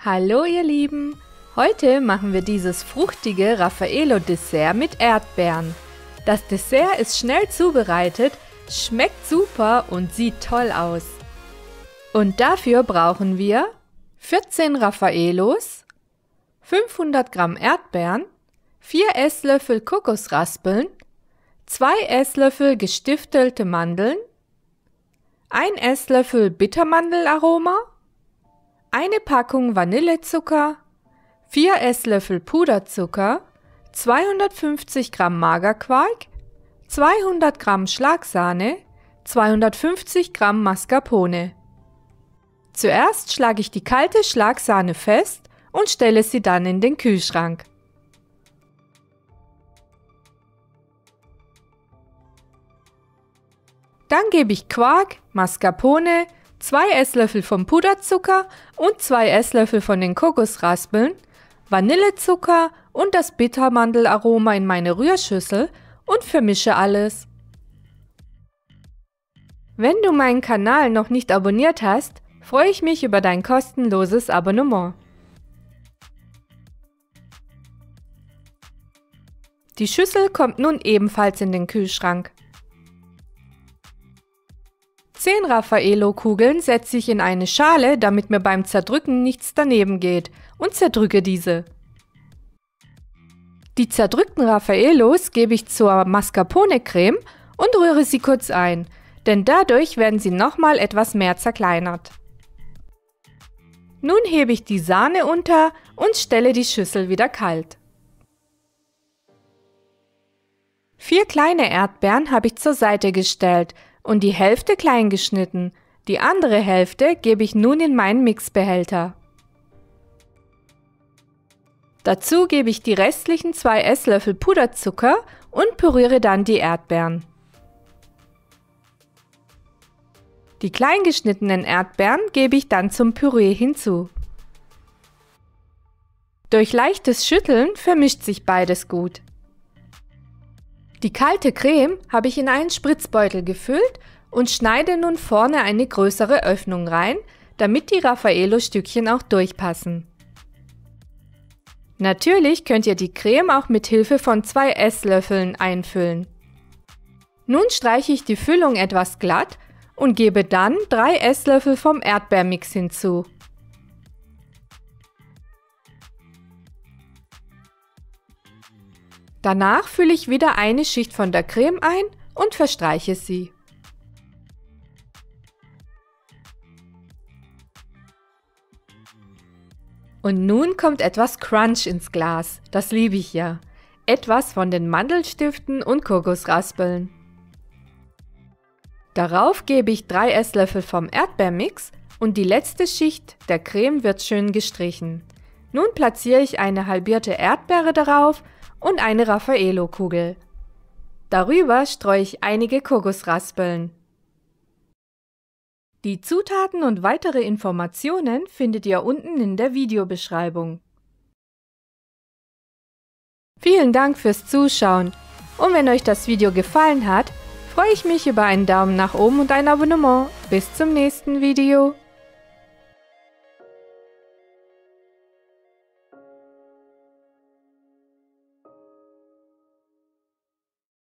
Hallo ihr Lieben! Heute machen wir dieses fruchtige Raffaello-Dessert mit Erdbeeren. Das Dessert ist schnell zubereitet, schmeckt super und sieht toll aus. Und dafür brauchen wir 14 Raffaellos, 500 Gramm Erdbeeren, 4 Esslöffel Kokosraspeln, 2 Esslöffel gestiftelte Mandeln, 1 Esslöffel Bittermandelaroma, eine Packung Vanillezucker, 4 Esslöffel Puderzucker, 250 Gramm Magerquark, 200 Gramm Schlagsahne, 250 Gramm Mascarpone. Zuerst schlage ich die kalte Schlagsahne fest und stelle sie dann in den Kühlschrank. Dann gebe ich Quark, Mascarpone, 2 Esslöffel vom Puderzucker und 2 Esslöffel von den Kokosraspeln, Vanillezucker und das Bittermandelaroma in meine Rührschüssel und vermische alles. Wenn du meinen Kanal noch nicht abonniert hast, freue ich mich über dein kostenloses Abonnement. Die Schüssel kommt nun ebenfalls in den Kühlschrank. 10 Raffaello-Kugeln setze ich in eine Schale, damit mir beim Zerdrücken nichts daneben geht, und zerdrücke diese. Die zerdrückten Raffaellos gebe ich zur Mascarpone-Creme und rühre sie kurz ein, denn dadurch werden sie nochmal etwas mehr zerkleinert. Nun hebe ich die Sahne unter und stelle die Schüssel wieder kalt. 4 kleine Erdbeeren habe ich zur Seite gestellt und die Hälfte klein geschnitten. Die andere Hälfte gebe ich nun in meinen Mixbehälter. Dazu gebe ich die restlichen 2 Esslöffel Puderzucker und püriere dann die Erdbeeren. Die klein geschnittenen Erdbeeren gebe ich dann zum Püree hinzu. Durch leichtes Schütteln vermischt sich beides gut. Die kalte Creme habe ich in einen Spritzbeutel gefüllt und schneide nun vorne eine größere Öffnung rein, damit die Raffaello-Stückchen auch durchpassen. Natürlich könnt ihr die Creme auch mit Hilfe von 2 Esslöffeln einfüllen. Nun streiche ich die Füllung etwas glatt und gebe dann 3 Esslöffel vom Erdbeermix hinzu. Danach fülle ich wieder eine Schicht von der Creme ein und verstreiche sie. Und nun kommt etwas Crunch ins Glas, das liebe ich ja. Etwas von den Mandelstiften und Kokosraspeln. Darauf gebe ich 3 Esslöffel vom Erdbeermix und die letzte Schicht der Creme wird schön gestrichen. Nun platziere ich eine halbierte Erdbeere darauf und eine Raffaello-Kugel. Darüber streue ich einige Kokosraspeln. Die Zutaten und weitere Informationen findet ihr unten in der Videobeschreibung. Vielen Dank fürs Zuschauen und wenn euch das Video gefallen hat, freue ich mich über einen Daumen nach oben und ein Abonnement. Bis zum nächsten Video.